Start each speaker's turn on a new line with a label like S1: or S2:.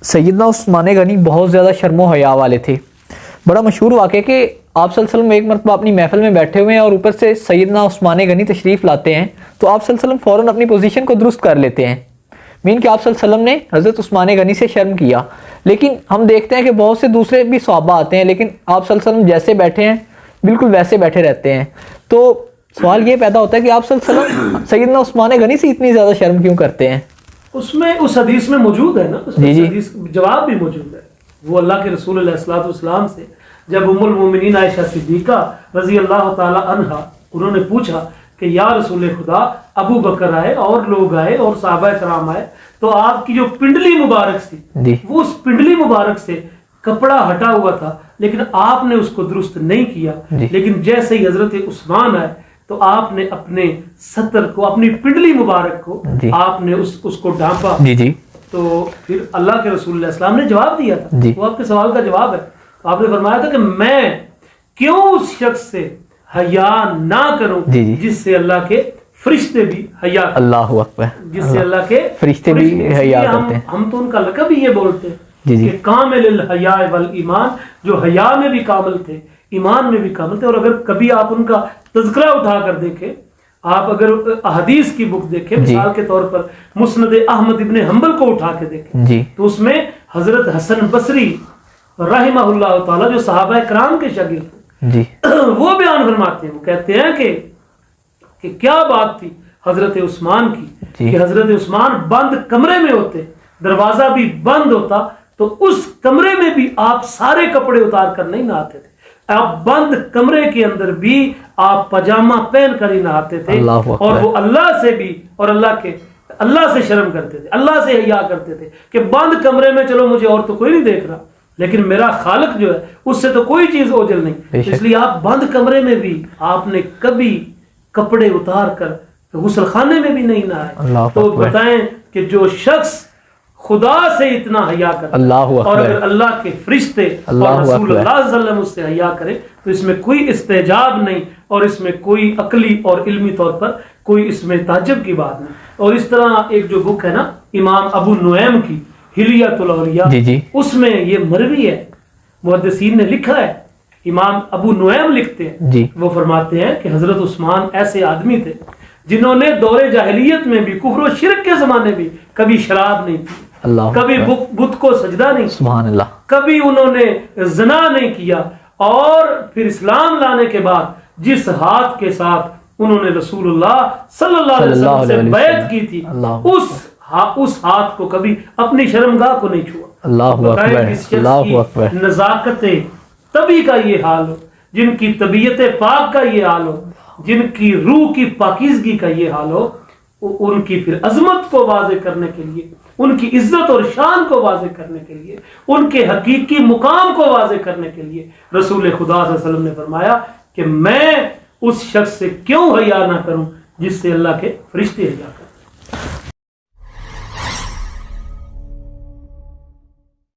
S1: سیدنا عثمان غنی بہت زیادہ شرم و حیا والے تھے. بڑا مشہور واقعہ کہ آپ صلی اللہ علیہ وسلم ایک مرتبہ اپنی محفل میں بیٹھے ہوئے ہیں اور اوپر سے سیدنا عثمان غنی تشریف لاتے ہیں, تو آپ صلی اللہ علیہ وسلم فوراً اپنی پوزیشن کو درست کر لیتے ہیں. مین کہ آپ صلی اللہ علیہ وسلم نے حضرت عثمان غنی سے شرم کیا. لیکن ہم دیکھتے ہیں کہ بہت سے دوسرے بھی صحابہ آتے ہیں, لیکن آپ صلی اللہ علیہ وسلم جیسے بیٹھے ہیں بالکل ویسے بیٹھے رہتے ہیں. تو سوال یہ پیدا ہوتا ہے کہ آپ صلی اللہ علیہ وسلم سیدنا عثمان غنی سے اتنی زیادہ شرم کیوں کرتے ہیں؟
S2: اس حدیث میں موجود ہے نا,
S1: جی جی
S2: حدیث جواب بھی موجود ہے. وہ اللہ کے رسول علیہ الصلوۃ والسلام سے جب ام المومنین عائشہ صدیقہ رضی اللہ تعالی عنہا انہوں نے پوچھا کہ یا رسول خدا, ابو بکر آئے اور لوگ آئے اور صحابہ کرام آئے, تو آپ کی جو پنڈلی مبارک تھی وہ اس پنڈلی مبارک سے کپڑا ہٹا ہوا تھا, لیکن آپ نے اس کو درست نہیں کیا. لیکن جیسے ہی حضرت عثمان آئے تو آپ نے اپنے ستر کو, اپنی پنڈلی مبارک کو آپ نے اس کو ڈھانپا. تو پھر اللہ کے رسول علیہ السلام نے جواب دیا تھا, وہ آپ کے سوال کا جواب ہے. آپ نے فرمایا تھا کہ میں کیوں اس شخص سے حیا نہ کروں جس سے اللہ کے فرشتے بھی حیا کرتے ہیں.
S1: اللہ اکبر.
S2: جس سے اللہ کے
S1: فرشتے بھی حیا کرتے ہیں.
S2: ہم تو ان کا لقب ہی یہ بولتے ہیں کہ کامل الحیاء والایمان, جو حیا میں بھی کامل تھے, ایمان میں بھی کامل تھے. اور اگر کبھی آپ ان کا تذکرہ اٹھا کر دیکھیں, آپ اگر احادیث کی بک دیکھیں, مثال کے طور پر مسند احمد ابن حنبل کو اٹھا کے دیکھیں, تو اس میں حضرت حسن بصری رحمہ اللہ تعالی جو صحابہ کرام کے شاگرد تھے, وہ بیان فرماتے ہیں. وہ کہتے ہیں کہ کیا بات تھی حضرت عثمان کی, کہ حضرت عثمان بند کمرے میں ہوتے, دروازہ بھی بند ہوتا, تو اس کمرے میں بھی آپ سارے کپڑے اتار کر نہیں نہاتے تھے. آپ بند کمرے کے اندر بھی آپ پاجامہ پہن کر ہی نہاتے تھے, اور وہ اللہ سے بھی اور اللہ سے شرم کرتے تھے, اللہ سے حیا کرتے تھے کہ بند کمرے میں چلو مجھے اور تو کوئی نہیں دیکھ رہا, لیکن میرا خالق جو ہے اس سے تو کوئی چیز اوجھل نہیں. اس لیے آپ بند کمرے میں بھی آپ نے کبھی کپڑے اتار کر غسل خانے میں بھی نہیں نہائے. تو بتائیں کہ جو شخص خدا سے اتنا حیا کرتا ہے, اور اگر اللہ کے فرشتے اور رسول اللہ صلی اللہ علیہ وسلم اس سے حیا کرے, تو اس میں کوئی استعجاب نہیں, اور اس میں کوئی عقلی اور علمی طور پر کوئی اس میں تعجب کی بات نہیں. اور اس طرح ایک جو بک ہے نا امام ابو نعیم کی حلیۃ الاولیاء, اس میں یہ مروی ہے, محدثین نے لکھا ہے, امام ابو نعیم لکھتے ہیں, وہ فرماتے ہیں کہ حضرت عثمان ایسے آدمی تھے جنہوں نے دور جاہلیت میں بھی, کفر و شرک کے زمانے بھی, کبھی شراب نہیں پی, کبھی بت کو سجدہ نہیں,
S1: سبحان اللہ,
S2: کبھی انہوں نے زنا نہیں کیا, اور پھر اسلام لانے کے بعد جس ہاتھ کے ساتھ انہوں نے رسول اللہ صلی اللہ علیہ وسلم سے بیعت کی تھی, اس ہاتھ کو کبھی اپنی شرمگاہ کو نہیں چھوا. اللہ اکبر. نزاکت طبی کا یہ حال ہو, جن کی طبیعت پاک کا یہ حال ہو, جن کی روح کی پاکیزگی کا یہ حال ہو, ان کی پھر عظمت کو واضح کرنے کے لیے, ان کی عزت اور شان کو واضح کرنے کے لیے, ان کے حقیقی مقام کو واضح کرنے کے لیے رسول خدا صلی اللہ علیہ وسلم نے فرمایا کہ میں اس شخص سے کیوں حیا نہ کروں جس سے اللہ کے فرشتے حیا کریں.